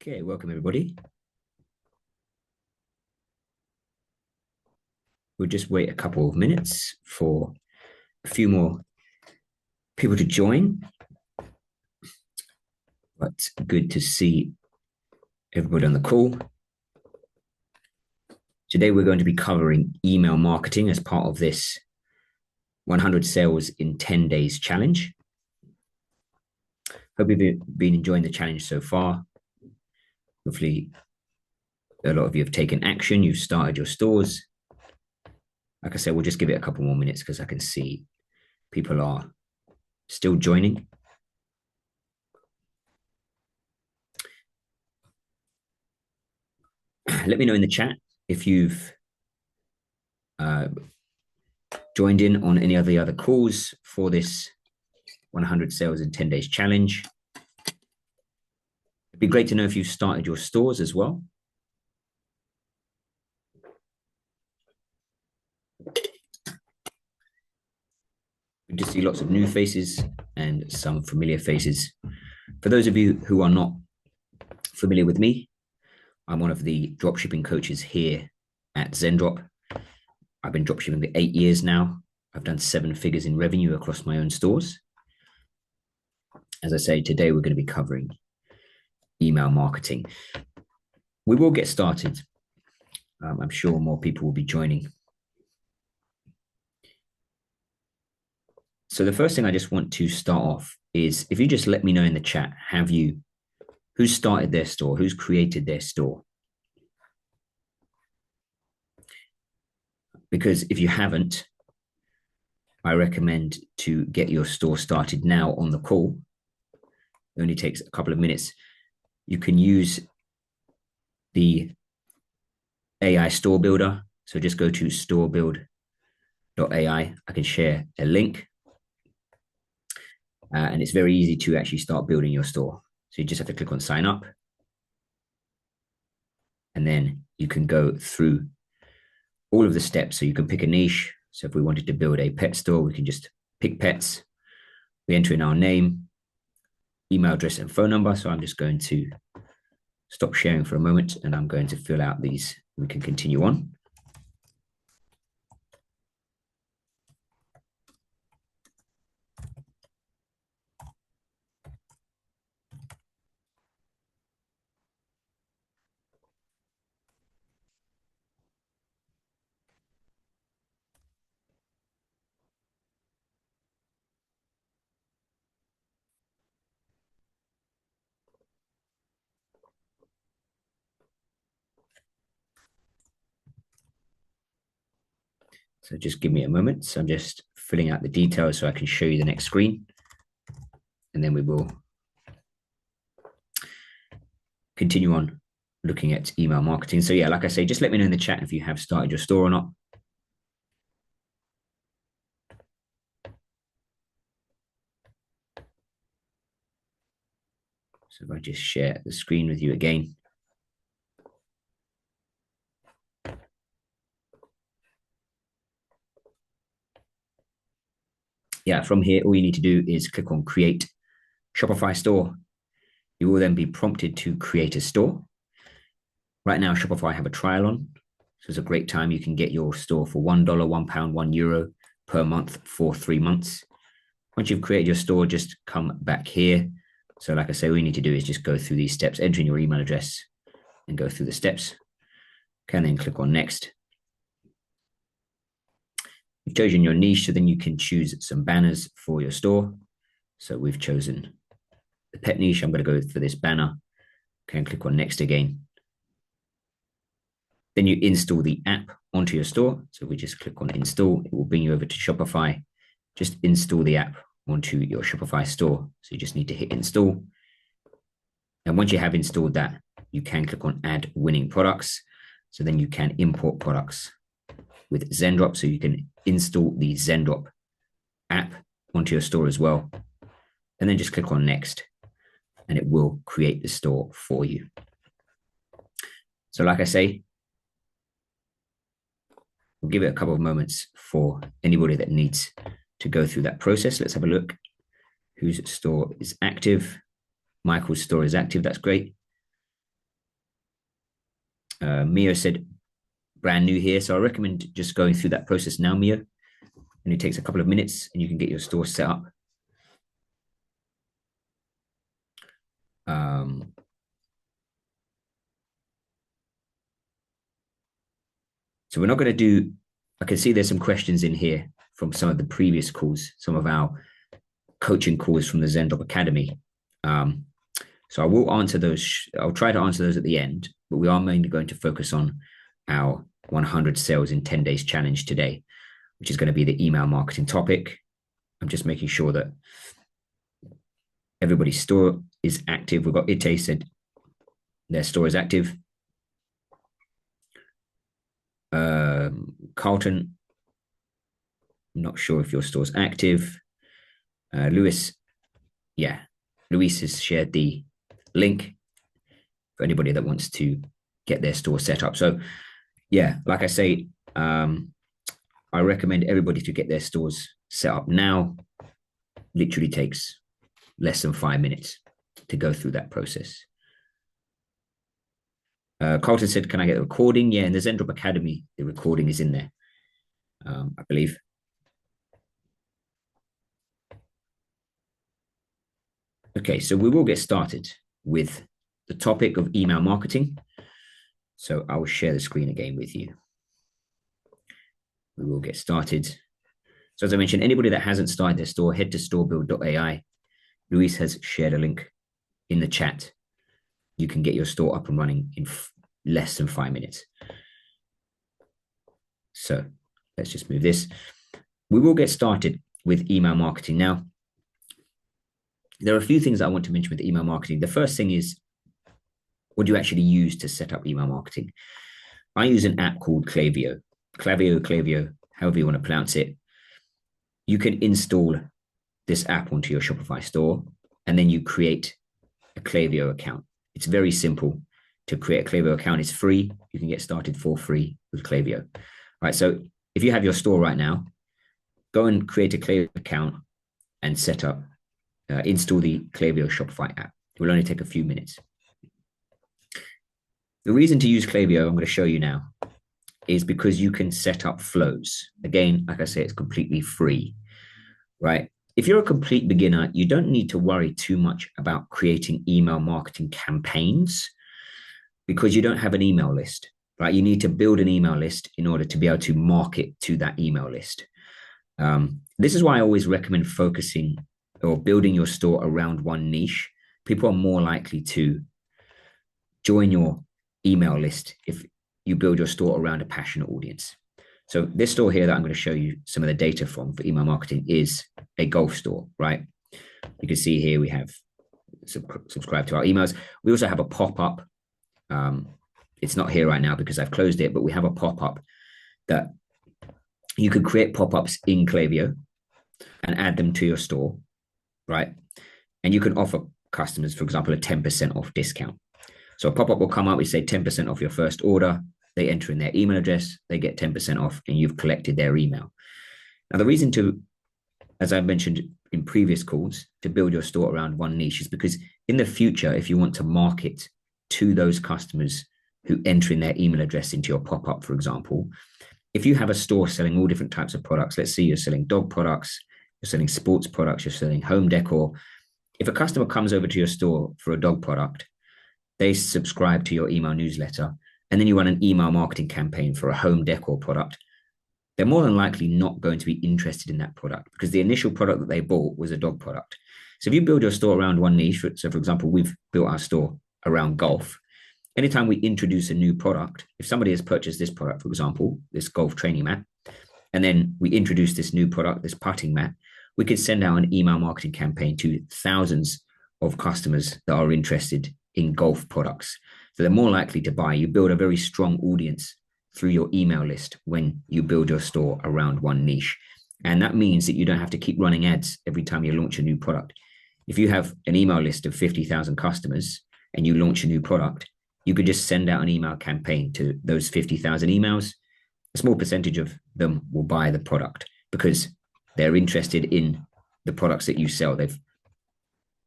Okay, welcome everybody. We'll just wait a couple of minutes for a few more people to join, but good to see everybody on the call. Today, we're going to be covering email marketing as part of this 100 sales in 10 days challenge. Hope you've been enjoying the challenge so far. Hopefully, a lot of you have taken action. You've started your stores. Like I said, we'll just give it a couple more minutes because I can see people are still joining. Let me know in the chat if you've joined in on any of the other calls for this 100 sales in 10 days challenge. It'd be great to know if you've started your stores as well. Good to see lots of new faces and some familiar faces. For those of you who are not familiar with me, I'm one of the dropshipping coaches here at Zendrop. I've been dropshipping for 8 years now. I've done 7 figures in revenue across my own stores. As I say, today we're going to be covering email marketing. We will get started. I'm sure more people will be joining. So the first thing I just want to start off is if you just let me know in the chat, who's started their store, who's created their store? Because if you haven't, I recommend to get your store started now on the call. It only takes a couple of minutes. You can use the AI store builder. So just go to storebuild.ai. I can share a link. And it's very easy to actually start building your store. So you just have to click on sign up. And then you can go through all of the steps. So you can pick a niche. So if we wanted to build a pet store, we can just pick pets. We enter in our name, email address, and phone number. So I'm just going to stop sharing for a moment and I'm going to fill out these. We can continue on. So just give me a moment. So I'm just filling out the details so I can show you the next screen. And then we will continue on looking at email marketing. So yeah, like I say, just let me know in the chat if you have started your store or not. So if I just share the screen with you again. Yeah, from here, all you need to do is click on Create Shopify Store. You will then be prompted to create a store. Right now, Shopify have a trial on. So it's a great time. You can get your store for $1, £1, €1 per month for 3 months. Once you've created your store, just come back here. So like I say, all you need to do is just go through these steps, enter in your email address and go through the steps. Can then click on next. You've chosen your niche, so then you can choose some banners for your store. So we've chosen the pet niche. I'm going to go for this banner. Can click on next again. Then you install the app onto your store. So we just click on install. It will bring you over to Shopify. Just install the app onto your Shopify store. So you just need to hit install. And once you have installed that, you can click on add winning products. So then you can import products with Zendrop. So you can install the Zendrop app onto your store as well. And then just click on next and it will create the store for you. So like I say, we'll give it a couple of moments for anybody that needs to go through that process. Let's have a look. Whose store is active? Michael's store is active. That's great. Mio said, brand new here. So I recommend just going through that process now, Mio. And it takes a couple of minutes and you can get your store set up. Um, so we're not going to do, I can see there's some questions in here from some of the previous calls, some of our coaching calls from the Zendrop Academy. So I will answer those. I'll try to answer those at the end, but we are mainly going to focus on our 100 sales in 10 days challenge today, which is going to be the email marketing topic. I'm just making sure that everybody's store is active. We've got Ite said their store is active. Carlton, I'm not sure if your store's active. Lewis, yeah, Luis has shared the link for anybody that wants to get their store set up. So, yeah, like I say, I recommend everybody to get their stores set up now. Literally takes less than 5 minutes to go through that process. Carlton said, can I get the recording? Yeah, in the Zendrop Academy, the recording is in there, I believe. Okay, so we will get started with the topic of email marketing. So I will share the screen again with you. We will get started. So as I mentioned, anybody that hasn't started their store, head to storebuild.ai. Luis has shared a link in the chat. You can get your store up and running in less than 5 minutes. So let's just move this. We will get started with email marketing now. There are a few things I want to mention with email marketing. The first thing is, what do you actually use to set up email marketing? I use an app called Klaviyo, however you want to pronounce it. You can install this app onto your Shopify store, and then you create a Klaviyo account. It's very simple to create a Klaviyo account. It's free. You can get started for free with Klaviyo. All right, so if you have your store right now, go and create a Klaviyo account and set up, install the Klaviyo Shopify app. It will only take a few minutes. The reason to use Klaviyo, I'm going to show you now, is because you can set up flows. Again, like I say, it's completely free, right? If you're a complete beginner, you don't need to worry too much about creating email marketing campaigns because you don't have an email list, right? You need to build an email list in order to be able to market to that email list. This is why I always recommend focusing or building your store around one niche. People are more likely to join your email list if you build your store around a passionate audience. So this store here that I'm going to show you some of the data from for email marketing is a golf store, right? You can see here we have subscribe to our emails. We also have a pop-up. It's not here right now because I've closed it, but we have a pop-up that you could create pop-ups in Klaviyo and add them to your store, right? And you can offer customers, for example, a 10% off discount. So a pop-up will come up, we say 10% off your first order. They enter in their email address, they get 10% off, and you've collected their email. Now, the reason to, as I mentioned in previous calls, to build your store around one niche is because in the future, if you want to market to those customers who enter in their email address into your pop-up, for example, if you have a store selling all different types of products, let's say you're selling dog products, you're selling sports products, you're selling home decor. If a customer comes over to your store for a dog product, they subscribe to your email newsletter, and then you run an email marketing campaign for a home decor product, they're more than likely not going to be interested in that product because the initial product that they bought was a dog product. So if you build your store around one niche, so for example, we've built our store around golf. Anytime we introduce a new product, if somebody has purchased this product, for example, this golf training mat, and then we introduce this new product, this putting mat, we could send out an email marketing campaign to thousands of customers that are interested in golf products. So they're more likely to buy. You build a very strong audience through your email list when you build your store around one niche. And that means that you don't have to keep running ads every time you launch a new product. If you have an email list of 50,000 customers and you launch a new product, you could just send out an email campaign to those 50,000 emails. A small percentage of them will buy the product because they're interested in the products that you sell. They've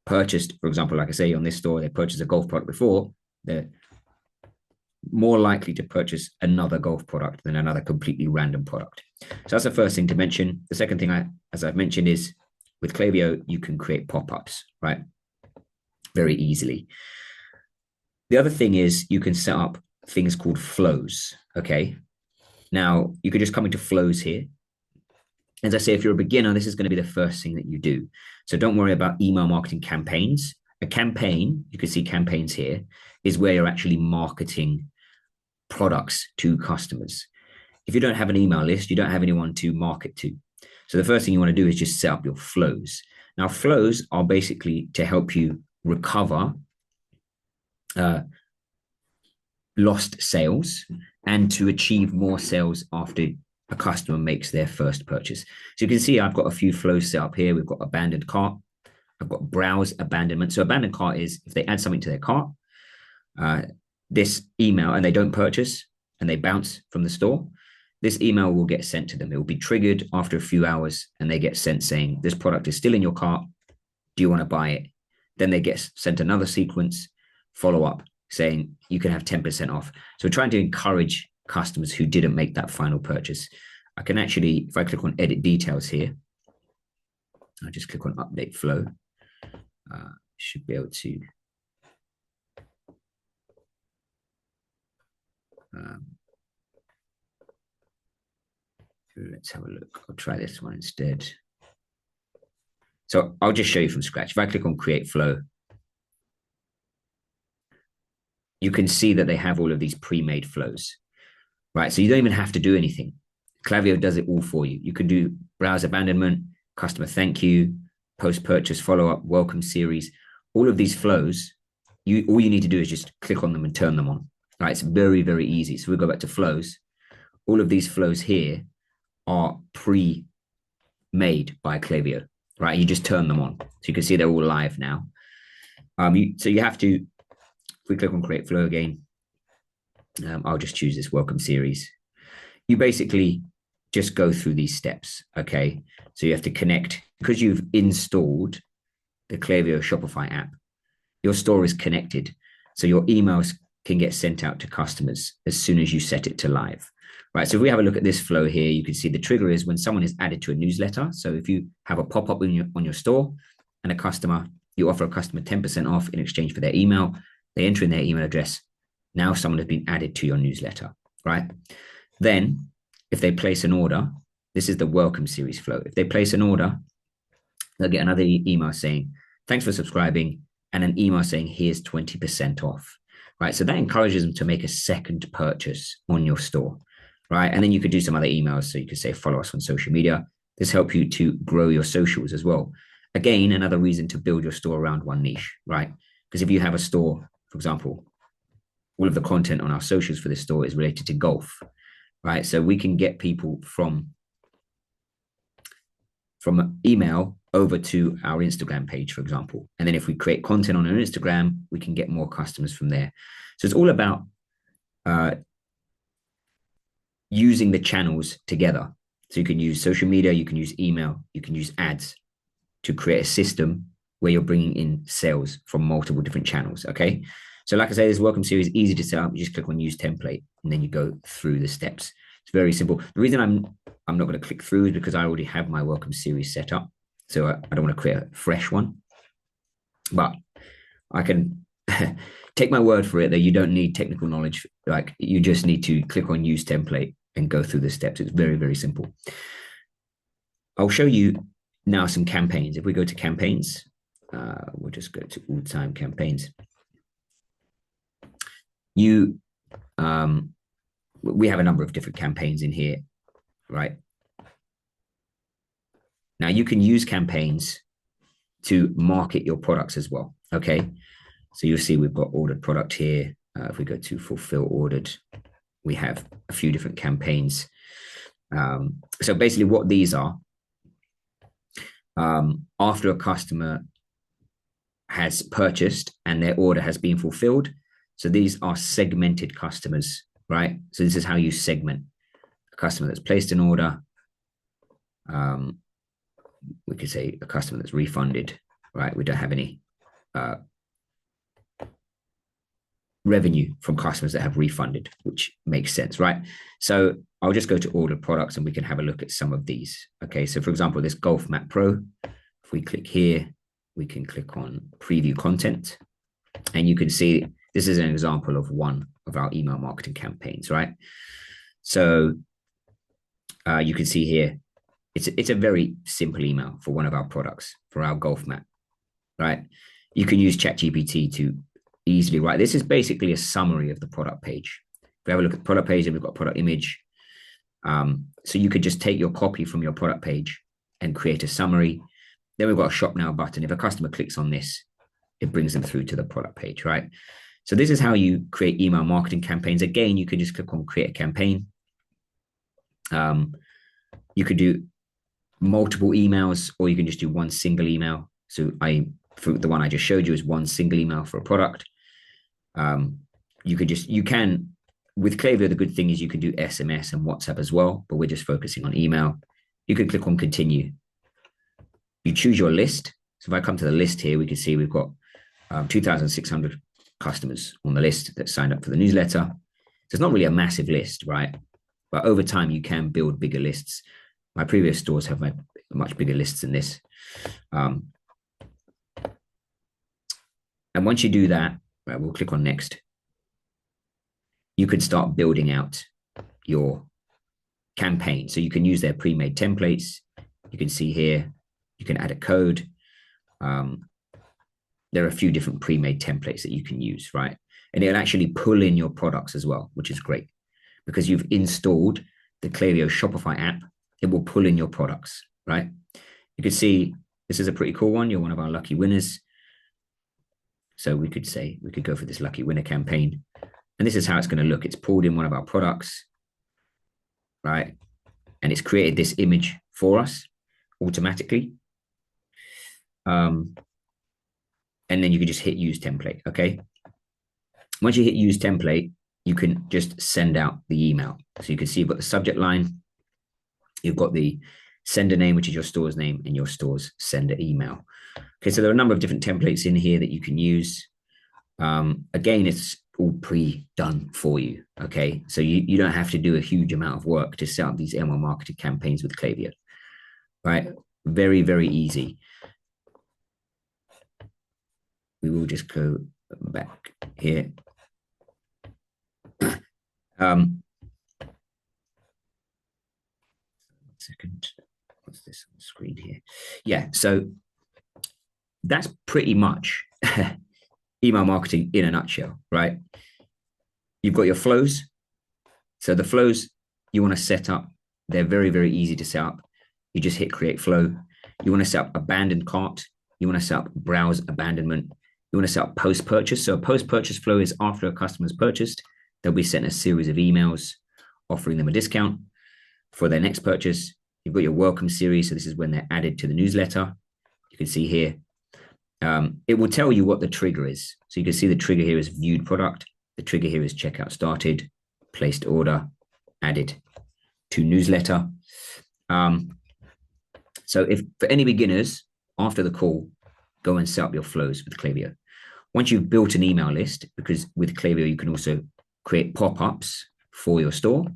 purchased, for example, like I say on this store, they purchased a golf product before. more likely to purchase another golf product than another completely random product. So that's the first thing to mention. The second thing, as I've mentioned, is with Klaviyo, you can create pop-ups, right? Very easily. The other thing is you can set up things called flows, okay? Now, you could just come into flows here. As I say, if you're a beginner, this is going to be the first thing that you do. So don't worry about email marketing campaigns. A campaign, you can see campaigns here, is where you're actually marketing products to customers. If you don't have an email list, you don't have anyone to market to. So the first thing you want to do is just set up your flows. Now, flows are basically to help you recover lost sales and to achieve more sales after a customer makes their first purchase. So you can see I've got a few flows set up here. We've got abandoned cart. I've got browse abandonment. So abandoned cart is if they add something to their cart, this email, and they don't purchase and they bounce from the store, this email will get sent to them. It will be triggered after a few hours and they get sent saying, this product is still in your cart. Do you want to buy it? Then they get sent another sequence follow-up saying you can have 10% off. So we're trying to encourage customers who didn't make that final purchase. I can actually, if I click on edit details here, I'll just click on update flow. Should be able to let's have a look. I'll try this one instead. So I'll just show you from scratch. If I click on create flow, you can see that they have all of these pre-made flows, right? So you don't even have to do anything. Klaviyo does it all for you. You can do browse abandonment, customer thank you, post-purchase follow-up, welcome series. All of these flows, all you need to do is just click on them and turn them on, right? It's very, very easy. So we'll go back to flows. All of these flows here are pre-made by Klaviyo, right? You just turn them on. So you can see they're all live now. So you have to, if we click on create flow again, I'll just choose this welcome series. You basically just go through these steps, okay? So you have to connect, because you've installed the Klaviyo Shopify app, your store is connected. So your emails can get sent out to customers as soon as you set it to live, right? So if we have a look at this flow here, you can see the trigger is when someone is added to a newsletter. So if you have a pop-up on your store and you offer a customer 10% off in exchange for their email, they enter in their email address. Now someone has been added to your newsletter, right? Then if they place an order, this is the welcome series flow. If they place an order, they'll get another email saying, thanks for subscribing, and an email saying, here's 20% off, right? So that encourages them to make a second purchase on your store, right? And then you could do some other emails. So you could say, follow us on social media. This helps you to grow your socials as well. Again, another reason to build your store around one niche, right? Because if you have a store, for example, all of the content on our socials for this store is related to golf, right? So we can get people from email over to our Instagram page, for example. And then if we create content on our Instagram, we can get more customers from there. So it's all about using the channels together. So you can use social media, you can use email, you can use ads to create a system where you're bringing in sales from multiple different channels, okay? So like I say, this welcome series is easy to set up. You just click on use template and then you go through the steps. It's very simple. The reason I'm not going to click through is because I already have my welcome series set up. So I don't want to create a fresh one. But I can take my word for it that you don't need technical knowledge. Like you just need to click on use template and go through the steps. It's very, very simple. I'll show you now some campaigns. If we go to campaigns, we'll just go to all-time campaigns. We have a number of different campaigns in here, right? Now you can use campaigns to market your products as well, okay? So you'll see we've got ordered product here. If we go to fulfill ordered, we have a few different campaigns. So basically what these are, after a customer has purchased and their order has been fulfilled, so these are segmented customers, right? So this is how you segment a customer that's placed an order. We could say a customer that's refunded, right? We don't have any revenue from customers that have refunded, which makes sense, right? So I'll just go to order products and we can have a look at some of these. Okay, so for example, this Golf Mat Pro, if we click here, we can click on preview content and you can see this is an example of one of our email marketing campaigns, right? So you can see here, it's a very simple email for one of our products, for our golf mat, right? You can use ChatGPT to easily write. This is basically a summary of the product page. If we have a look at the product page and we've got product image, so you could just take your copy from your product page and create a summary. Then we've got a shop now button. If a customer clicks on this, it brings them through to the product page, right? So this is how you create email marketing campaigns. Again, you can just click on create a campaign. You could do multiple emails, or you can just do one single email. So for the one I just showed you is one single email for a product. You can with Klaviyo, the good thing is you can do SMS and WhatsApp as well, but we're just focusing on email. You can click on continue. You choose your list. So if I come to the list here, we can see we've got 2,600 customers on the list that signed up for the newsletter. So it's not really a massive list, right? But over time, you can build bigger lists. My previous stores have much bigger lists than this. And once you do that, right, we'll click on next. You can start building out your campaign. So you can use their pre-made templates. You can see here, you can add a code. There are a few different pre-made templates that you can use, right? And it'll actually pull in your products as well, which is great. Because you've installed the Klaviyo Shopify app, it will pull in your products, right? You can see this is a pretty cool one. You're one of our lucky winners. So we could go for this lucky winner campaign. And this is how it's going to look. It's pulled in one of our products, right? And it's created this image for us automatically. And then you can just hit use template, okay? Once you hit use template, you can just send out the email. So you can see you've got the subject line, you've got the sender name, which is your store's name, and your store's sender email. Okay, so there are a number of different templates in here that you can use. Again, it's all pre-done for you, okay? So you don't have to do a huge amount of work to set up these email marketing campaigns with Klaviyo, right? Very, very easy. We will just go back here. Second, what's this on the screen here? Yeah, so that's pretty much email marketing in a nutshell, right? You've got your flows. So the flows you want to set up, they're very, very easy to set up. You just hit create flow. You want to set up abandoned cart. You want to set up browse abandonment. You want to set up post-purchase. So a post-purchase flow is after a customer's purchased, they'll be sent a series of emails offering them a discount for their next purchase. You've got your welcome series. So this is when they're added to the newsletter. You can see here. It will tell you what the trigger is. So you can see the trigger here is viewed product. The trigger here is checkout started, placed order, added to newsletter. So if for any beginners, after the call, go and set up your flows with Klaviyo. Once you've built an email list, because with Klaviyo, you can also create pop-ups for your store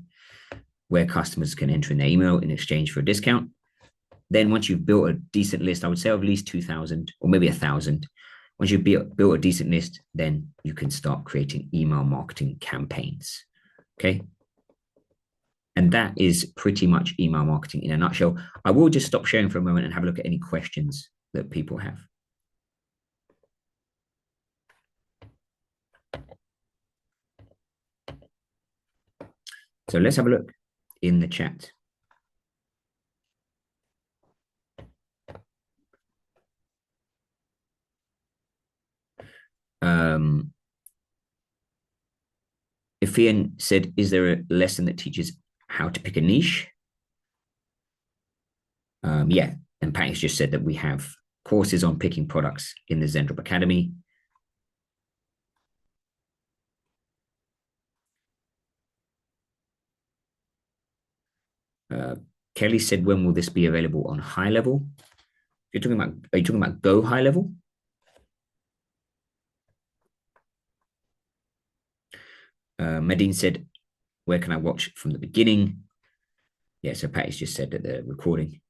where customers can enter in their email in exchange for a discount. Then once you've built a decent list, I would say of at least 2,000 or maybe 1,000. Once you've built a decent list, then you can start creating email marketing campaigns, okay? And that is pretty much email marketing in a nutshell. I will just stop sharing for a moment and have a look at any questions that people have. So let's have a look in the chat. Ian said, is there a lesson that teaches how to pick a niche? Yeah, and Pat has just said that we have courses on picking products in the Zendrop Academy. Kelly said, when will this be available on high level? Are you talking about Go high level? Medine said, where can I watch from the beginning? Yeah, so Patty's just said that the recording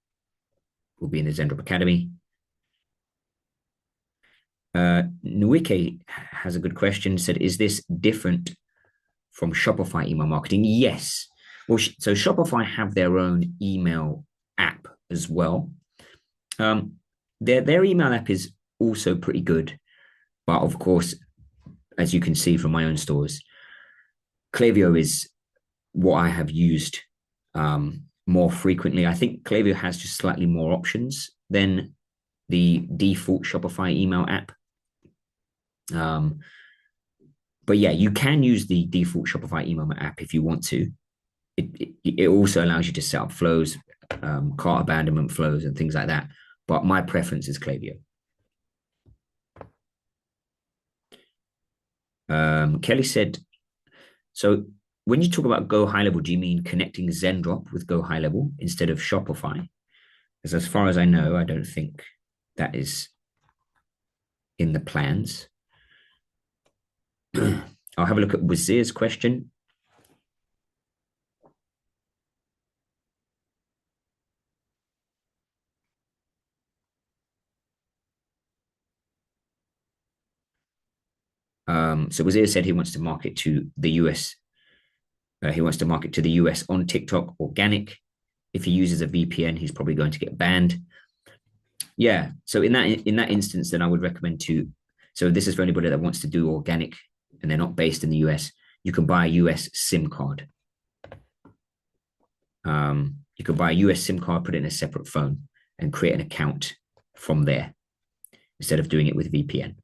will be in the Zendrop Academy. Nuike has a good question. Said, is this different from Shopify email marketing? Yes. Well, so Shopify have their own email app as well. Their email app is also pretty good, but of course, as you can see from my own stores, Klaviyo is what I have used more frequently. I think Klaviyo has just slightly more options than the default Shopify email app. But yeah, you can use the default Shopify email app if you want to. It also allows you to set up flows, cart abandonment flows, and things like that. But my preference is Klaviyo. Kelly said, so when you talk about Go High Level, do you mean connecting Zendrop with Go High Level instead of Shopify? Because as far as I know, I don't think that is in the plans. I'll have a look at Wazir's question. So Wazir said he wants to market to the US. He wants to market to the US on TikTok organic. If he uses a VPN, he's probably going to get banned. Yeah. So in that instance, then I would recommend to. So this is for anybody that wants to do organic and they're not based in the US. You can buy a US SIM card. You could buy a US SIM card, put it in a separate phone, and create an account from there instead of doing it with VPN.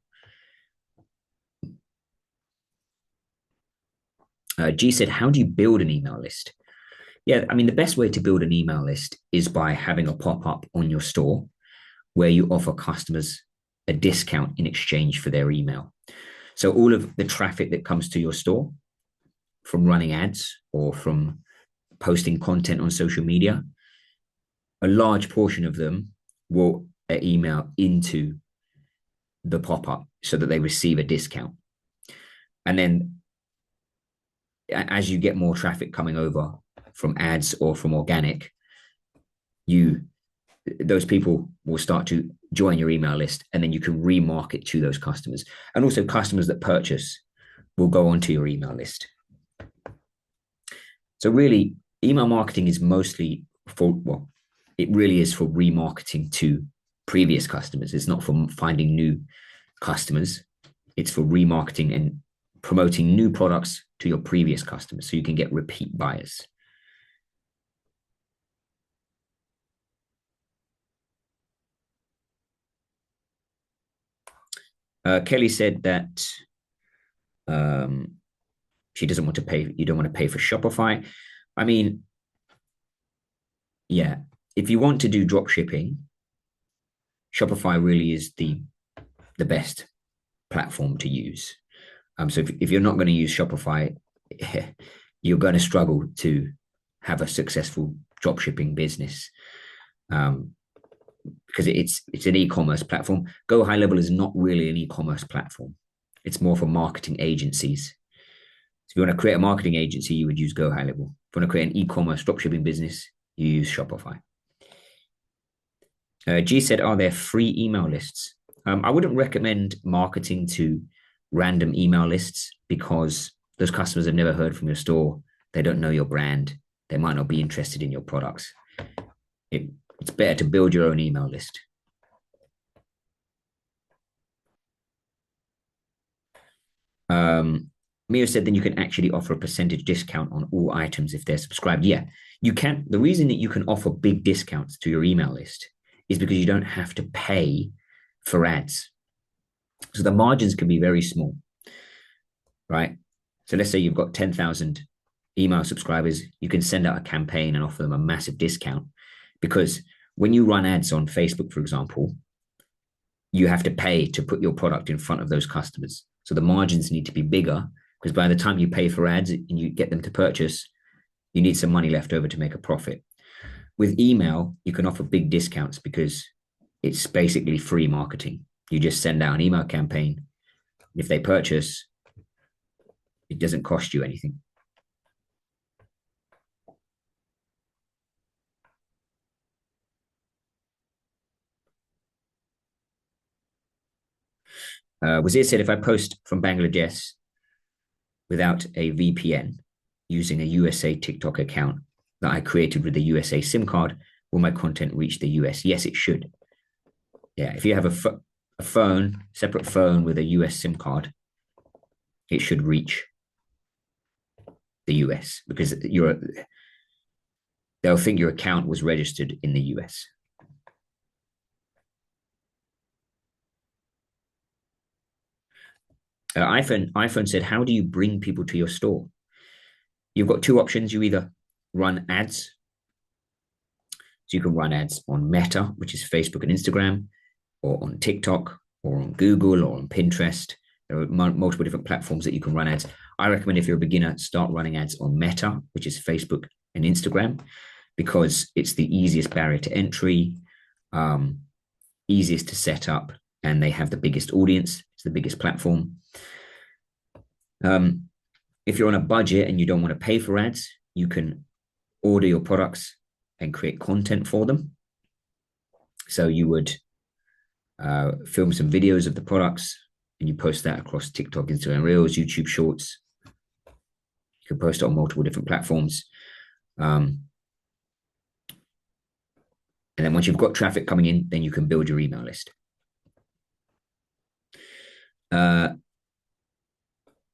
G said, how do you build an email list? Yeah, I mean, the best way to build an email list is by having a pop-up on your store where you offer customers a discount in exchange for their email. So all of the traffic that comes to your store from running ads or from posting content on social media, a large portion of them will email into the pop-up so that they receive a discount. And then as you get more traffic coming over from ads or from organic, those people will start to join your email list, and then you can remarket to those customers. And also customers that purchase will go onto your email list. So really, email marketing is mostly it really is for remarketing to previous customers. It's not for finding new customers. It's for remarketing and promoting new products to your previous customers so you can get repeat buyers. Kelly said that she doesn't want to pay. You don't want to pay for Shopify. I mean, yeah, if you want to do drop shipping, Shopify really is the best platform to use. So if you're not going to use Shopify, you're going to struggle to have a successful drop shipping business. Because it's an e-commerce platform. Go High Level is not really an e-commerce platform. It's more for marketing agencies. So if you want to create a marketing agency, you would use Go High Level. If you want to create an e-commerce dropshipping business, you use Shopify. G said, are there free email lists? I wouldn't recommend marketing to random email lists because those customers have never heard from your store. They don't know your brand. They might not be interested in your products. It's better to build your own email list. Mio said then you can actually offer a percentage discount on all items if they're subscribed. Yeah, you can. The reason that you can offer big discounts to your email list is because you don't have to pay for ads. So the margins can be very small, right? So let's say you've got 10,000 email subscribers, you can send out a campaign and offer them a massive discount because when you run ads on Facebook, for example, you have to pay to put your product in front of those customers. So the margins need to be bigger because by the time you pay for ads and you get them to purchase, you need some money left over to make a profit. With email, you can offer big discounts because it's basically free marketing. You just send out an email campaign. If they purchase, It doesn't cost you anything. Wazir said, if I post from Bangladesh without a VPN using a USA TikTok account that I created with the USA SIM card, will my content reach the US? Yes, it should. Yeah, if you have a phone, separate phone with a US SIM card, it should reach the US because they'll think your account was registered in the US. iPhone said, how do you bring people to your store? You've got two options. You either run ads. So you can run ads on Meta, which is Facebook and Instagram, or on TikTok, or on Google, or on Pinterest. There are multiple different platforms that you can run ads. I recommend if you're a beginner, start running ads on Meta, which is Facebook and Instagram, because it's the easiest barrier to entry, easiest to set up, and they have the biggest audience. It's the biggest platform. If you're on a budget and you don't want to pay for ads, you can order your products and create content for them. So you would film some videos of the products and you post that across TikTok, Instagram Reels, YouTube Shorts. You can post it on multiple different platforms. And then once you've got traffic coming in, then you can build your email list.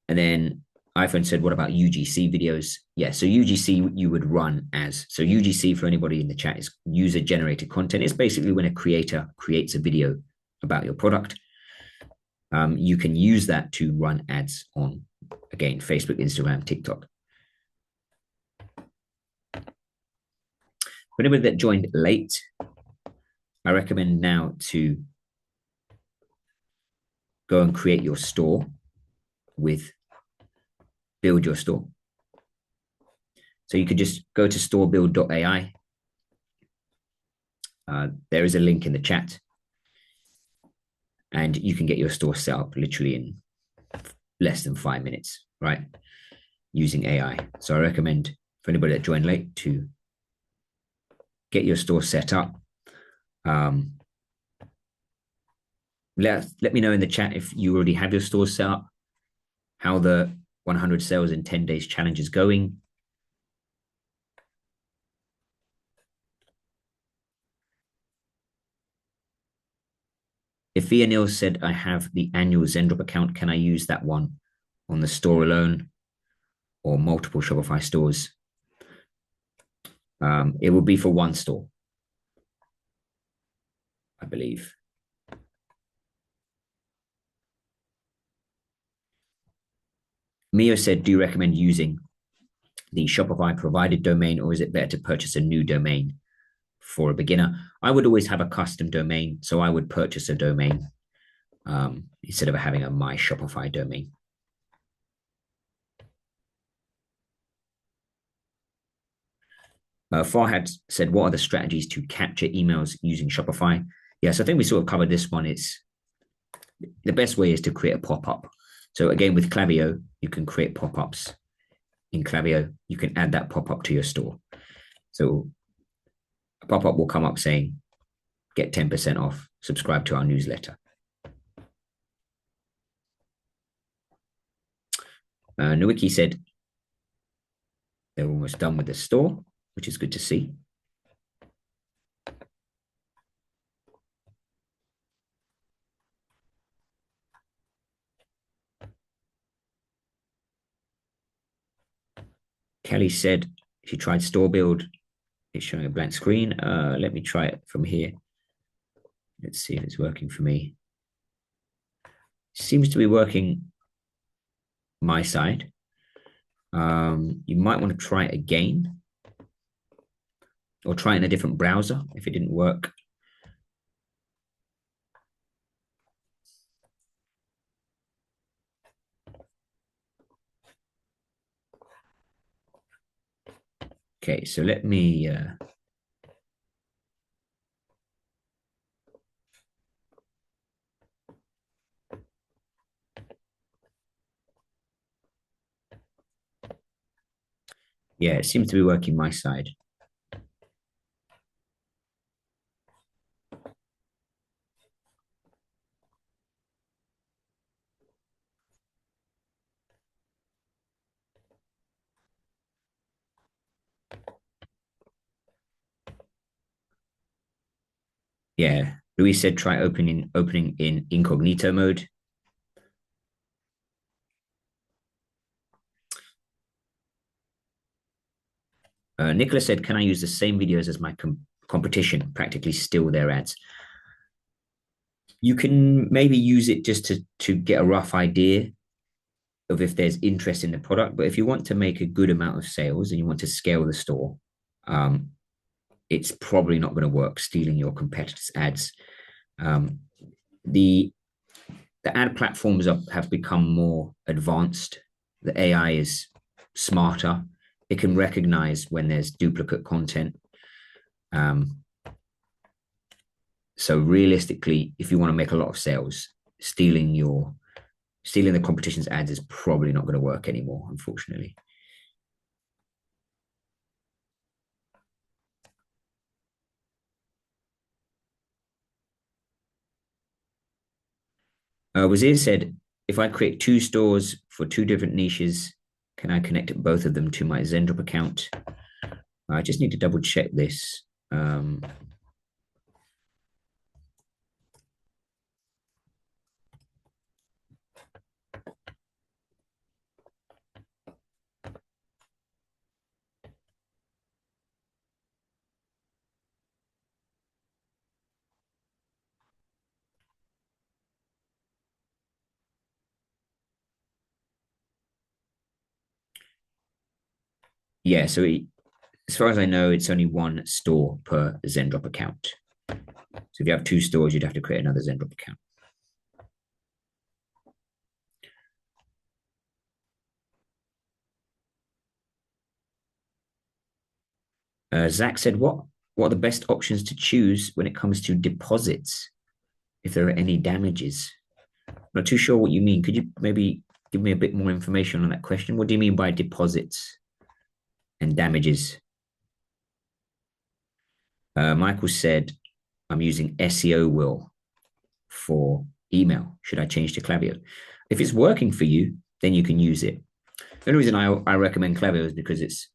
And then iPhone said, what about UGC videos? Yeah, so UGC you would run as. So UGC, for anybody in the chat, is user generated content. It's basically when a creator creates a video about your product. You can use that to run ads on, again, Facebook, Instagram, TikTok. For anybody that joined late, I recommend now to go and create your store with Build Your Store. So you could just go to storebuild.ai. There is a link in the chat. And you can get your store set up literally in less than 5 minutes, right? Using AI. So I recommend for anybody that joined late to get your store set up. Let me know in the chat if you already have your store set up, how the 100 sales in 10 days challenge is going. If Neil said, I have the annual Zendrop account, can I use that one on the store alone or multiple Shopify stores? It will be for one store, I believe. Mio said, do you recommend using the Shopify provided domain, or is it better to purchase a new domain for a beginner? I would always have a custom domain, so I would purchase a domain instead of having a My Shopify domain. Farhad said, what are the strategies to capture emails using Shopify? Yes, I think we sort of covered this one. It's the best way is to create a pop-up. So again, with Klaviyo, you can create pop-ups in Klaviyo. You can add that pop-up to your store. So a pop-up will come up saying, get 10% off, subscribe to our newsletter. Nowicki said they're almost done with the store, which is good to see. Kelly said she tried store build. It's showing a blank screen. Let me try it from here. Let's see if it's working for me. Seems to be working my side. You might want to try it again or try it in a different browser if it didn't work. Okay, so let me Yeah, it seems to be working my side. Yeah. Louis said try opening in incognito mode. Nicholas said, can I use the same videos as my competition, practically steal their ads? You can maybe use it just to get a rough idea of if there's interest in the product. But if you want to make a good amount of sales and you want to scale the store, um, it's probably not going to work stealing your competitors' ads. Um, the the ad platforms have become more advanced. The AI is smarter. It can recognize when there's duplicate content. Um, so realistically, if you want to make a lot of sales, stealing the competition's ads is probably not going to work anymore, unfortunately. Wazir said, if I create two stores for two different niches, can I connect both of them to my Zendrop account? I just need to double check this. Yeah, so as far as I know, it's only one store per Zendrop account. So if you have two stores, you'd have to create another Zendrop account. Zach said, what are the best options to choose when it comes to deposits, if there are any damages? I'm not too sure what you mean. Could you maybe give me a bit more information on that question? What do you mean by deposits and damages? Michael said, I'm using SEO Will for email. Should I change to Klaviyo? If it's working for you, then you can use it. The only reason I recommend Klaviyo is because it's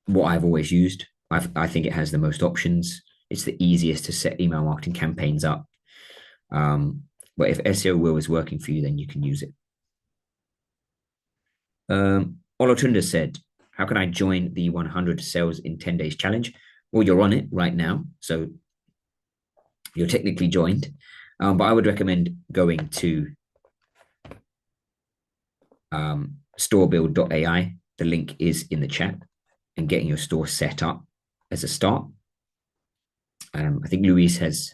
what I've always used. I think it has the most options. It's the easiest to set email marketing campaigns up. Um, but if SEO Will is working for you, then you can use it. Olotunda said, how can I join the 100 sales in 10 days challenge? Well, you're on it right now. So you're technically joined. But I would recommend going to storebuild.ai. The link is in the chat, and getting your store set up as a start. I think Luis has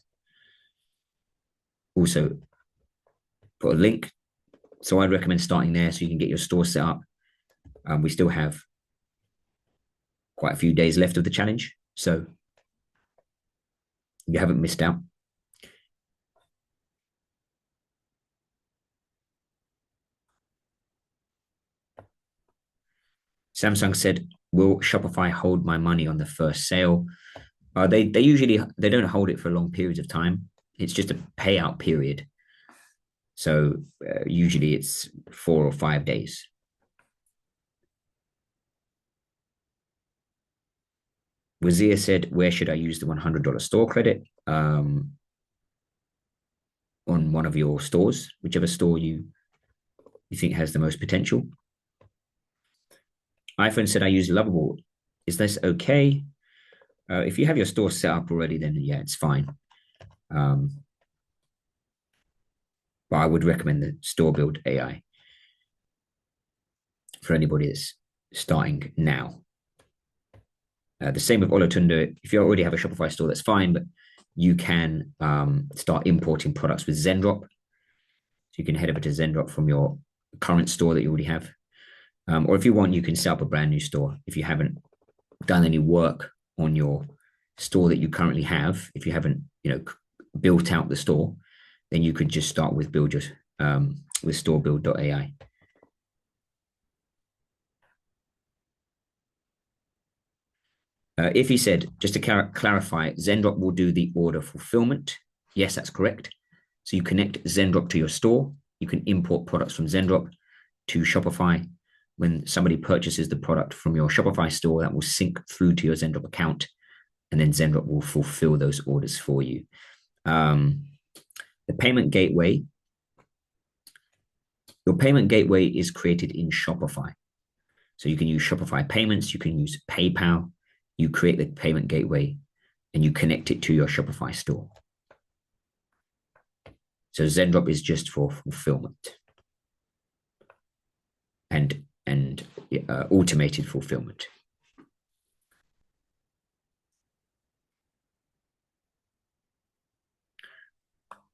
also put a link. So I'd recommend starting there so you can get your store set up. We still have quite a few days left of the challenge. So you haven't missed out. Samsung said, will Shopify hold my money on the first sale? They usually they don't hold it for long periods of time. It's just a payout period. So usually it's 4 or 5 days. Wazir said, where should I use the $100 store credit? On one of your stores, whichever store you think has the most potential. iPhone said, I use Lovable. Is this okay? If you have your store set up already, then yeah, it's fine. But I would recommend the store build AI for anybody that's starting now. The same with Olotunda. If you already have a Shopify store, that's fine, but you can start importing products with Zendrop. So you can head over to Zendrop from your current store that you already have. Or if you want, you can set up a brand new store. If you haven't done any work on your store that you currently have, if you haven't, built out the store, then you could just start with with storebuild.ai. If he said, just to clarify, Zendrop will do the order fulfillment. Yes, that's correct. So you connect Zendrop to your store. You can import products from Zendrop to Shopify. When somebody purchases the product from your Shopify store, that will sync through to your Zendrop account, and then Zendrop will fulfill those orders for you. The payment gateway, your payment gateway is created in Shopify. So you can use Shopify payments, you can use PayPal, you create the payment gateway, and you connect it to your Shopify store. So Zendrop is just for fulfillment and automated fulfillment.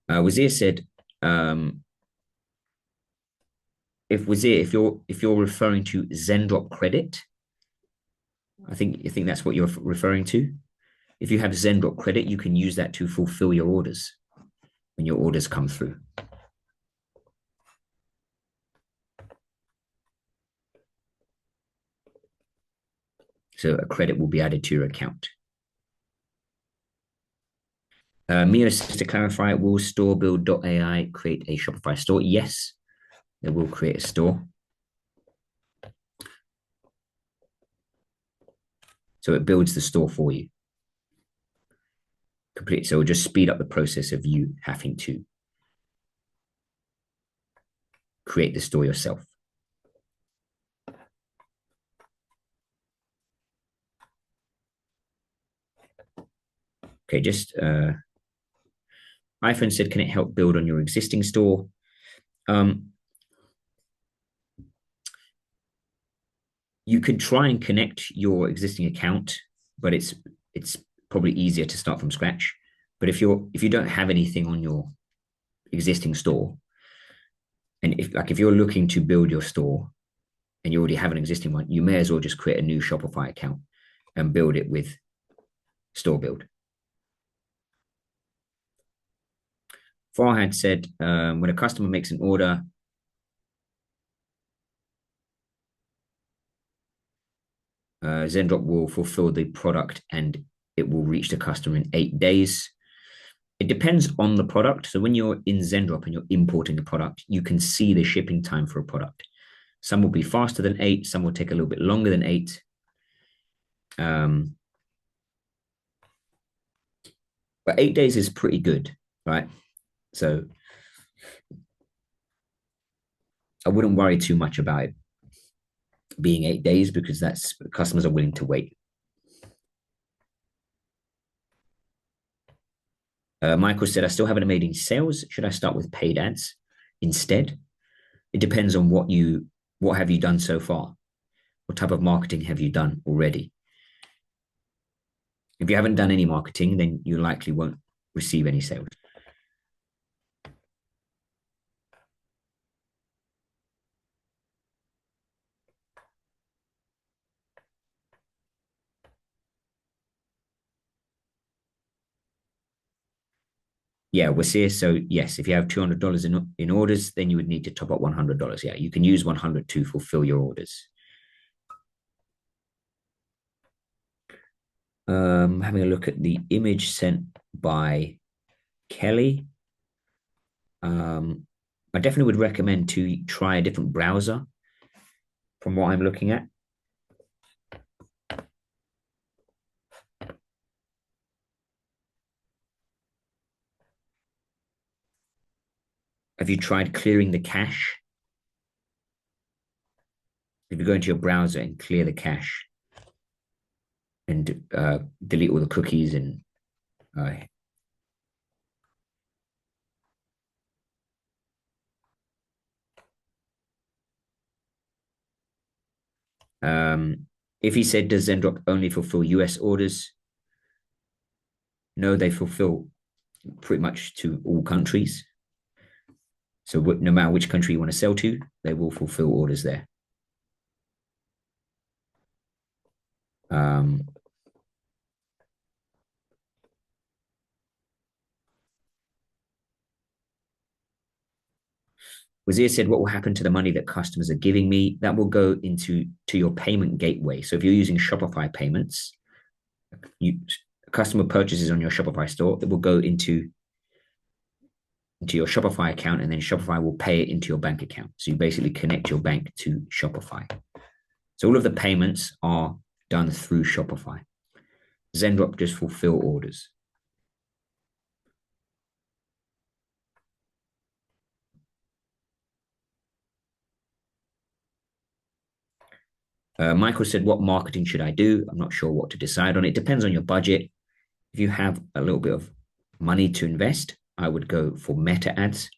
Wazir said, if you're referring to Zendrop credit, I think that's what you're referring to. If you have Zendrop credit, you can use that to fulfill your orders when your orders come through. So a credit will be added to your account. Mia says, to clarify, will storebuild.ai create a Shopify store? Yes, it will create a store. So it builds the store for you. Complete. So it'll just speed up the process of you having to create the store yourself. Okay, just iPhone said, can it help build on your existing store? You could try and connect your existing account, but it's probably easier to start from scratch. But if you don't have anything on your existing store, and if you're looking to build your store and you already have an existing one, you may as well just create a new Shopify account and build it with store build. Farhad said, when a customer makes an order, Zendrop will fulfill the product and it will reach the customer in 8 days. It depends on the product. So when you're in Zendrop and you're importing a product, you can see the shipping time for a product. Some will be faster than 8. Some will take a little bit longer than 8. But 8 days is pretty good, right? So I wouldn't worry too much about it being 8 days because that's customers are willing to wait. Michael said, I still haven't made any sales. Should I start with paid ads instead? It depends on what have you done so far? What type of marketing have you done already? If you haven't done any marketing, then you likely won't receive any sales. Yeah, we're here. So yes, if you have $200 in orders, then you would need to top up $100. Yeah, you can use 100 to fulfill your orders. Having a look at the image sent by Kelly. I definitely would recommend to try a different browser from what I'm looking at. Have you tried clearing the cache? If you go into your browser and clear the cache and delete all the cookies and if he said, does Zendrop only fulfill US orders? No, they fulfill pretty much to all countries. So no matter which country you want to sell to, they will fulfill orders there. Wazir said, what will happen to the money that customers are giving me? That will go to your payment gateway. So if you're using Shopify payments, You customer purchases on your Shopify store that will go into your Shopify account, and then Shopify will pay it into your bank account. So you basically connect your bank to Shopify. So all of the payments are done through Shopify. Zendrop just fulfill orders. Michael said, what marketing should I do? I'm not sure what to decide on. It depends on your budget. If you have a little bit of money to invest, I would go for Meta ads,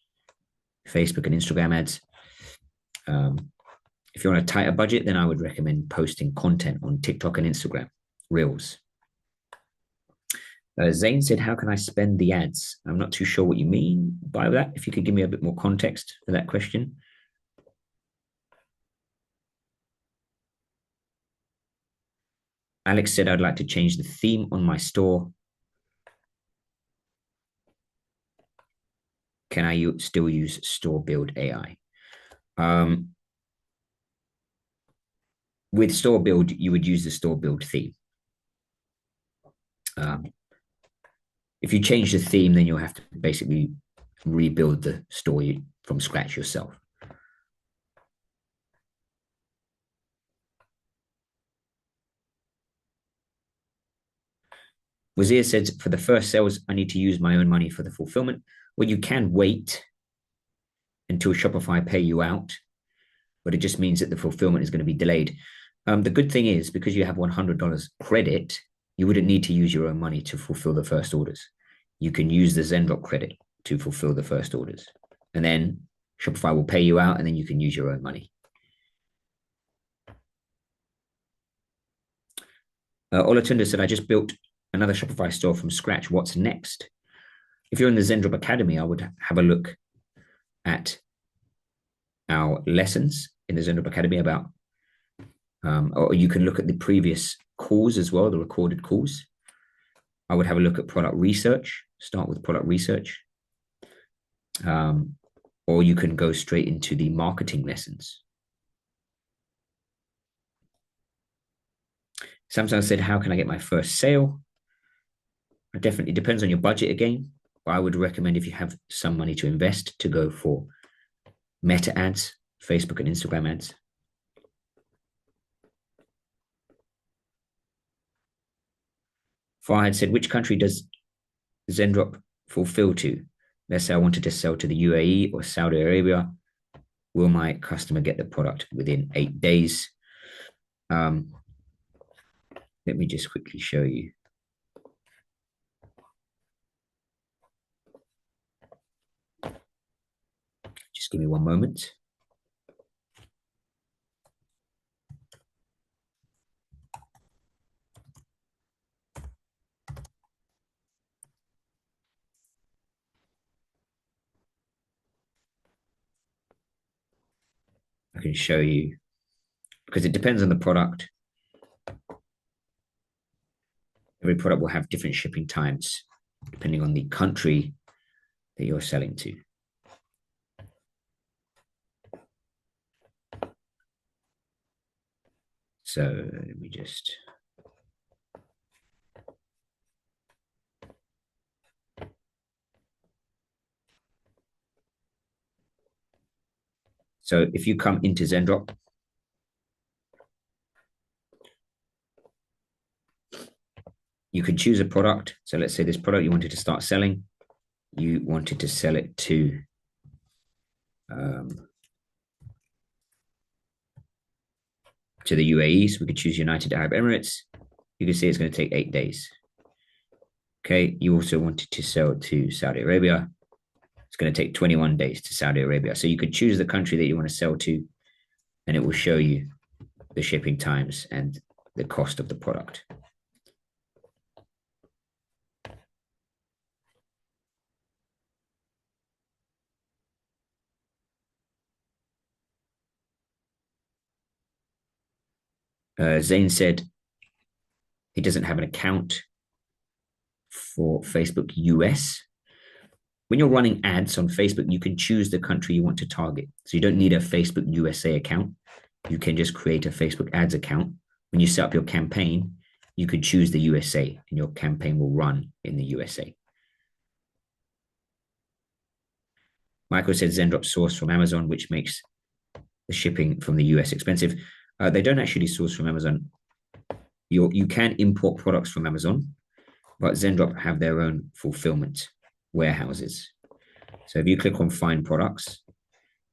Facebook and Instagram ads. If you're on a tighter budget, then I would recommend posting content on TikTok and Instagram, Reels. Zane said, how can I spend the ads? I'm not too sure what you mean by that. If you could give me a bit more context for that question. Alex said, I'd like to change the theme on my store. Can I still use Store Build AI? With Store Build, you would use the Store Build theme. If you change the theme, then you'll have to basically rebuild the store from scratch yourself. Wazir said, for the first sales, I need to use my own money for the fulfillment. Well, you can wait until Shopify pay you out, but it just means that the fulfillment is going to be delayed. The good thing is, because you have $100 credit, you wouldn't need to use your own money to fulfill the first orders. You can use the Zendrop credit to fulfill the first orders. And then Shopify will pay you out, and then you can use your own money. Olatunda said, I just built another Shopify store from scratch. What's next? If you're in the Zendrop Academy, I would have a look at our lessons in the Zendrop Academy about, or you can look at the previous calls as well, the recorded calls. I would have a look at product research, start with product research. Or you can go straight into the marketing lessons. Samsung said, how can I get my first sale? It definitely depends on your budget again, but I would recommend, if you have some money to invest, to go for Meta ads, Facebook and Instagram ads. Farhad said, which country does Zendrop fulfill to? Let's say I wanted to sell to the UAE or Saudi Arabia. Will my customer get the product within 8 days? Let me just quickly show you. Just give me one moment. I can show you, because it depends on the product. Every product will have different shipping times depending on the country that you're selling to. So let me just. So if you come into Zendrop, you could choose a product. So let's say this product you wanted to start selling, you wanted to sell it to the UAE. So we could choose United Arab Emirates. You can see it's going to take 8 days. Okay, you also wanted to sell to Saudi Arabia. It's going to take 21 days to Saudi Arabia. So you could choose the country that you want to sell to, and it will show you the shipping times and the cost of the product. Zane said he doesn't have an account for Facebook US. When you're running ads on Facebook, you can choose the country you want to target. So you don't need a Facebook USA account. You can just create a Facebook ads account. When you set up your campaign, you could choose the USA and your campaign will run in the USA. Michael said Zendrop source from Amazon, which makes the shipping from the US expensive. They don't actually source from Amazon. You can import products from Amazon, but Zendrop have their own fulfillment warehouses. So if you click on find products,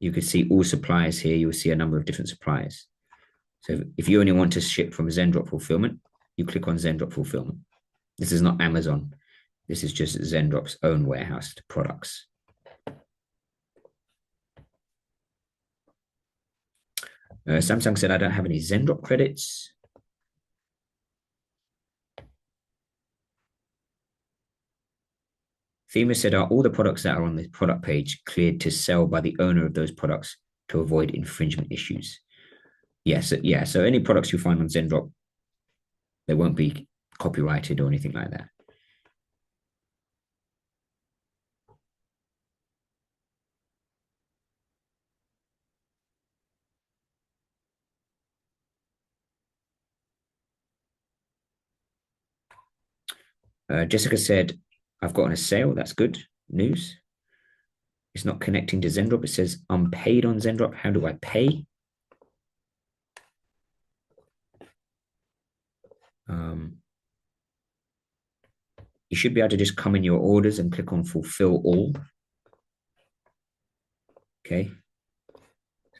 you can see all suppliers here. You'll see a number of different suppliers. So if you only want to ship from Zendrop fulfillment, you click on Zendrop fulfillment. This is not Amazon. This is just Zendrop's own warehoused products. Samsung said, I don't have any Zendrop credits. FEMA said, are all the products that are on the product page cleared to sell by the owner of those products to avoid infringement issues? Yes, yeah. So any products you find on Zendrop, they won't be copyrighted or anything like that. Jessica said, I've gotten a sale. That's good news. It's not connecting to Zendrop. It says I'm paid on Zendrop. How do I pay? You should be able to just come in your orders and click on fulfill all. Okay.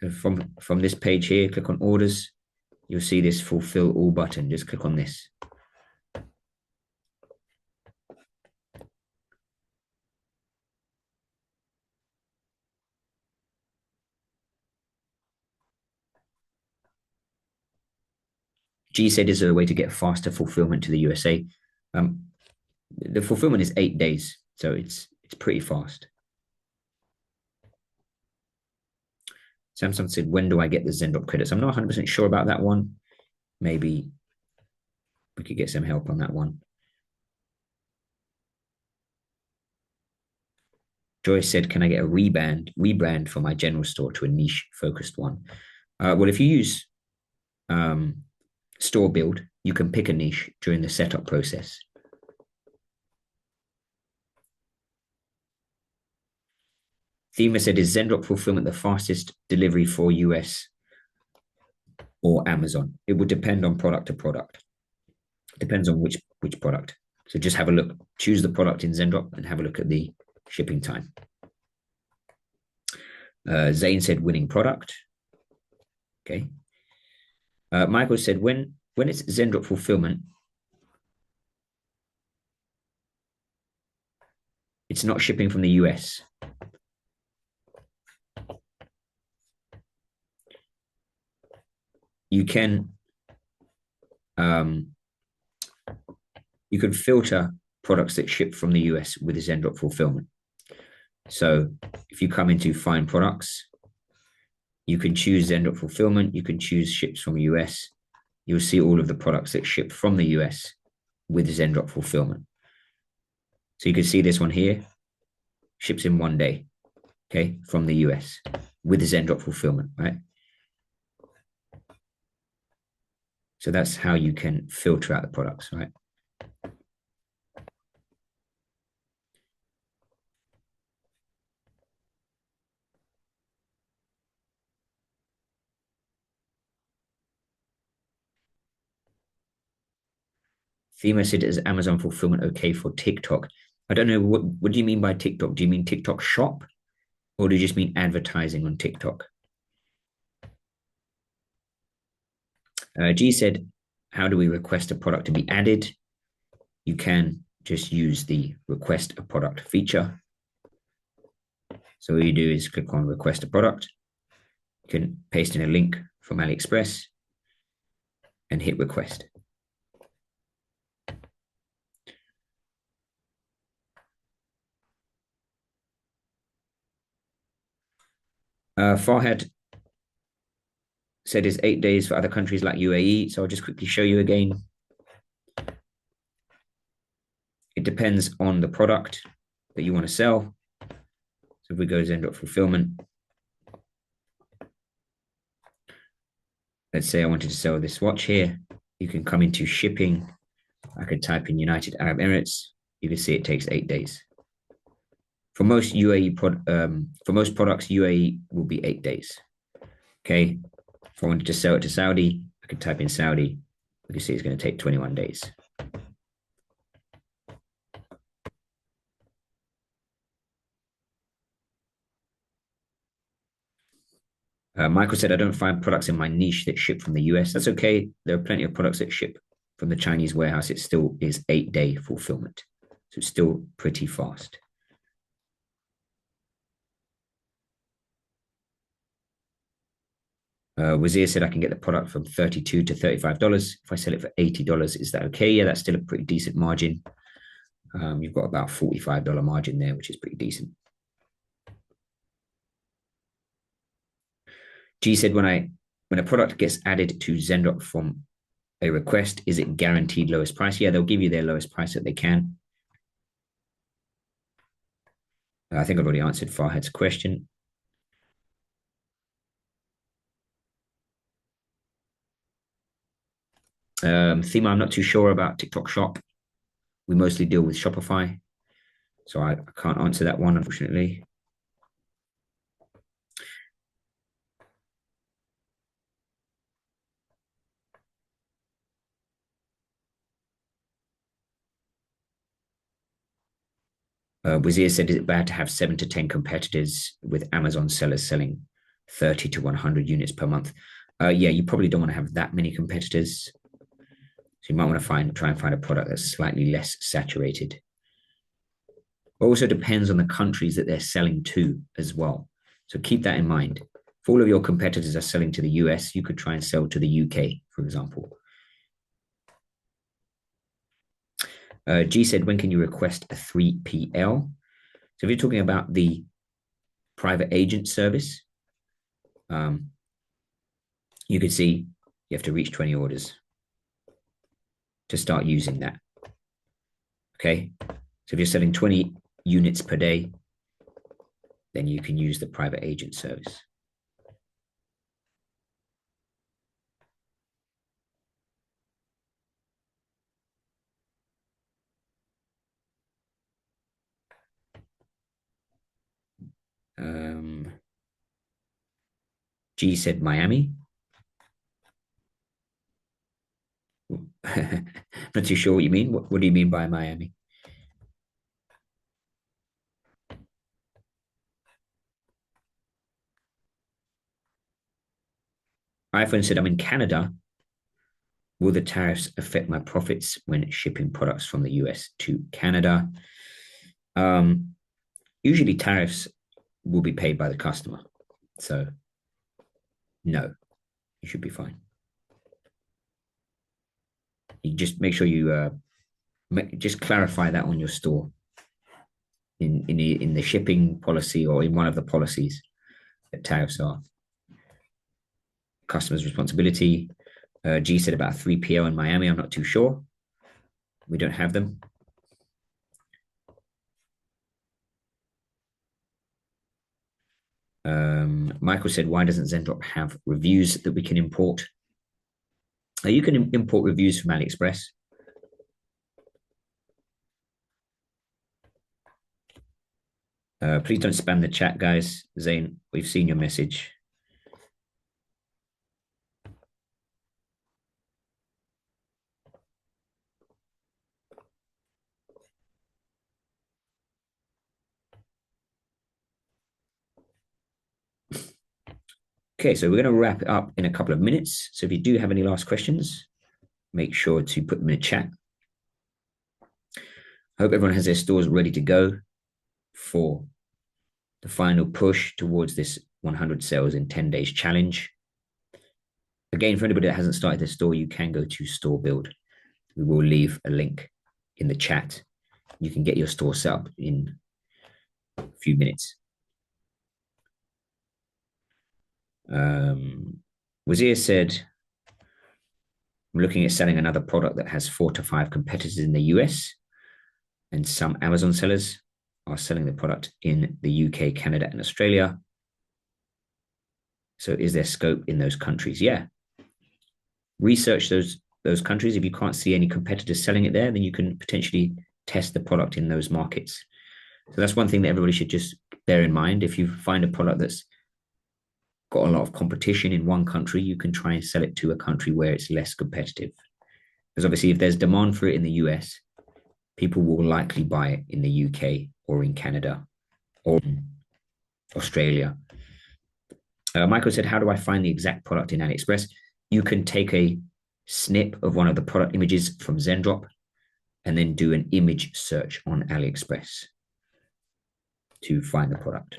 So from this page here, click on orders. You'll see this fulfill all button. Just click on this. G said, is there a way to get faster fulfillment to the USA? The fulfillment is 8 days, so it's pretty fast. Samsung said, when do I get the Zendrop credits? I'm not 100% sure about that one. Maybe we could get some help on that one. Joyce said, can I get a rebrand for my general store to a niche focused one? Well, if you use store build, you can pick a niche during the setup process. Thema said, is Zendrop fulfillment the fastest delivery for US or Amazon? It would depend on product to product. It depends on which product. So just have a look, choose the product in Zendrop and have a look at the shipping time. Zane said, winning product. Okay. Michael said, when it's Zendrop fulfillment, it's not shipping from the US. You can filter products that ship from the US with Zendrop fulfillment. So if you come into find products, you can choose Zendrop fulfillment. You can choose ships from US. You'll see all of the products that ship from the US with Zendrop fulfillment. So you can see this one here, ships in 1 day, okay, from the US with Zendrop fulfillment, right? So that's how you can filter out the products, right? Thema said, is Amazon fulfillment okay for TikTok? I don't know, what do you mean by TikTok? Do you mean TikTok shop? Or do you just mean advertising on TikTok? G said, how do we request a product to be added? You can just use the request a product feature. So all you do is click on request a product. You can paste in a link from AliExpress and hit request. Farhad said it's 8 days for other countries like UAE. So I'll just quickly show you again. It depends on the product that you want to sell. So if we go to Zendrop fulfillment, let's say I wanted to sell this watch here. You can come into shipping I could type in United Arab Emirates. You can see it takes 8 days. For most for most products, UAE will be 8 days. Okay. If I wanted to sell it to Saudi, I could type in Saudi. You can see it's going to take 21 days. Michael said, I don't find products in my niche that ship from the US. That's okay. There are plenty of products that ship from the Chinese warehouse. It still is 8-day fulfillment. So it's still pretty fast. Wazir said I can get the product from $32 to $35. If I sell it for $80, is that okay? Yeah, that's still a pretty decent margin. You've got about $45 margin there, which is pretty decent. G said when a product gets added to Zendrop from a request, is it guaranteed lowest price? Yeah, they'll give you their lowest price that they can. I think I've already answered Farhad's question. Thema, I'm not too sure about TikTok Shop. We mostly deal with Shopify, so I can't answer that one, unfortunately. Wazir said, is it bad to have 7 to 10 competitors with Amazon sellers selling 30 to 100 units per month? Yeah, you probably don't want to have that many competitors. So you might want to try and find a product that's slightly less saturated. It also depends on the countries that they're selling to as well. So keep that in mind. If all of your competitors are selling to the US, you could try and sell to the UK, for example. G said, when can you request a 3PL? So if you're talking about the private agent service, you could see you have to reach 20 orders to start using that. Okay. So if you're selling 20 units per day, then you can use the private agent service. G said Miami. Not too sure what you mean. What do you mean by Miami? iPhone said, I'm in Canada. Will the tariffs affect my profits when shipping products from the US to Canada? Usually tariffs will be paid by the customer. So no, you should be fine. You just make sure you just clarify that on your store in the shipping policy or in one of the policies that tariffs are customer's responsibility. G said about 3PL in Miami. I'm not too sure. We don't have them. Michael said, why doesn't Zendrop have reviews that we can import? You can import reviews from AliExpress. Please don't spam the chat, guys. Zain, we've seen your message. Okay, so we're going to wrap it up in a couple of minutes. So if you do have any last questions, make sure to put them in the chat. I hope everyone has their stores ready to go for the final push towards this 100 sales in 10 days challenge. Again, for anybody that hasn't started their store, you can go to store build. We will leave a link in the chat. You can get your store set up in a few minutes. Wazir said, I'm looking at selling another product that has 4 to 5 competitors in the US, and some Amazon sellers are selling the product in the UK, Canada, and Australia. So is there scope in those countries? Yeah. Research those those countries. If you can't see any competitors selling it there, then you can potentially test the product in those markets. So that's one thing that everybody should just bear in mind. If you find a product that's got a lot of competition in one country, you can try and sell it to a country where it's less competitive. Because obviously, if there's demand for it in the US, people will likely buy it in the UK or in Canada or Australia. Michael said, how do I find the exact product in AliExpress? You can take a snip of one of the product images from Zendrop and then do an image search on AliExpress to find the product.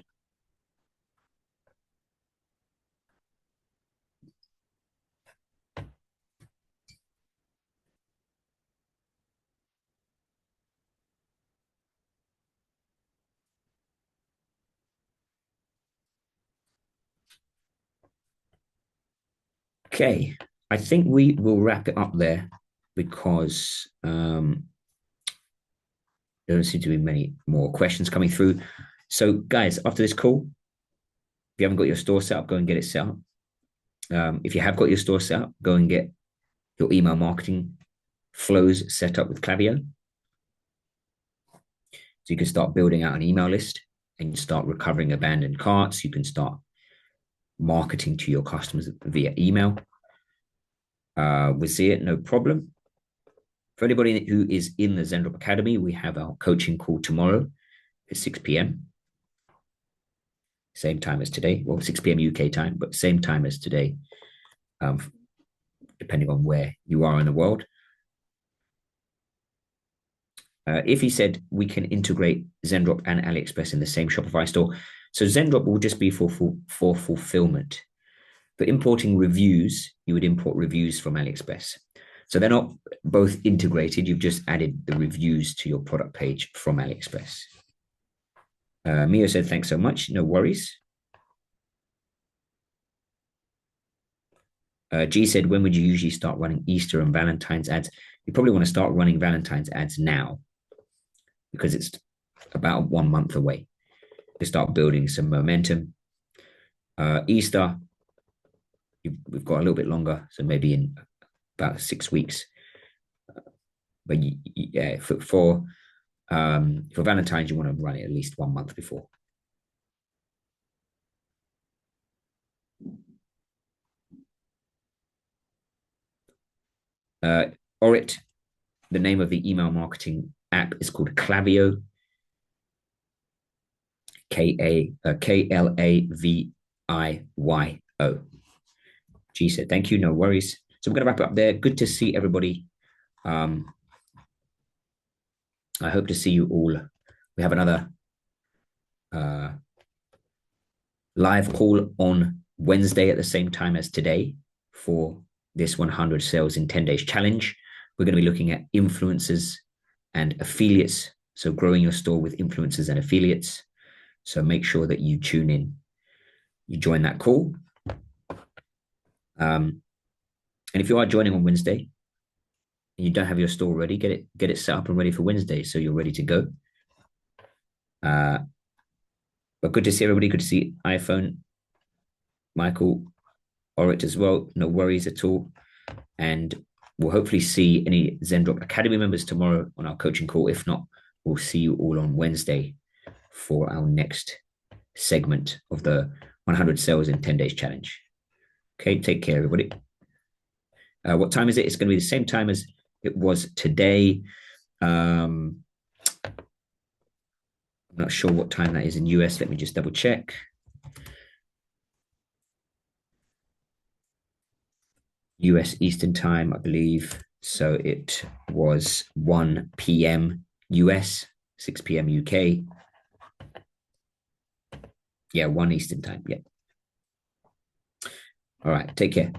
Okay, I think we will wrap it up there because there don't seem to be many more questions coming through. So, guys, after this call, if you haven't got your store set up, go and get it set up. If you have got your store set up, go and get your email marketing flows set up with Klaviyo. So you can start building out an email list and you start recovering abandoned carts. You can start marketing to your customers via email. With it, no problem. For anybody who is in the Zendrop Academy, we have our coaching call tomorrow at 6 p.m. Same time as today. Well, 6 p.m. UK time, but same time as today, depending on where you are in the world. If he said we can integrate Zendrop and AliExpress in the same Shopify store, so Zendrop will just be for fulfillment. For importing reviews, you would import reviews from AliExpress. So they're not both integrated. You've just added the reviews to your product page from AliExpress. Mio said, thanks so much. No worries. G said, when would you usually start running Easter and Valentine's ads? You probably want to start running Valentine's ads now because it's about 1 month away to start building some momentum. Easter, we've got a little bit longer, so maybe in about 6 weeks. But yeah, for Valentine's, you want to run it at least 1 month before. Orit, the name of the email marketing app is called Klaviyo. Klaviyo. G said, thank you, no worries. So we're going to wrap it up there. Good to see everybody. I hope to see you all. We have another live call on Wednesday at the same time as today for this 100 sales in 10 days challenge. We're going to be looking at influencers and affiliates. So growing your store with influencers and affiliates. So make sure that you tune in, you join that call. And if you are joining on Wednesday and you don't have your store ready, get it set up and ready for Wednesday so you're ready to go. But good to see everybody. Good to see iPhone, Michael, Orit as well. No worries at all. And we'll hopefully see any Zendrop Academy members tomorrow on our coaching call. If not, we'll see you all on Wednesday for our next segment of the 100 sales in 10 days challenge. Okay, take care, everybody. What time is it? It's going to be the same time as it was today. I'm not sure what time that is in US. Let me just double check. US Eastern time, I believe. So it was 1 p.m. US, 6 p.m. UK. Yeah, 1 Eastern time. Yeah. All right. Take care.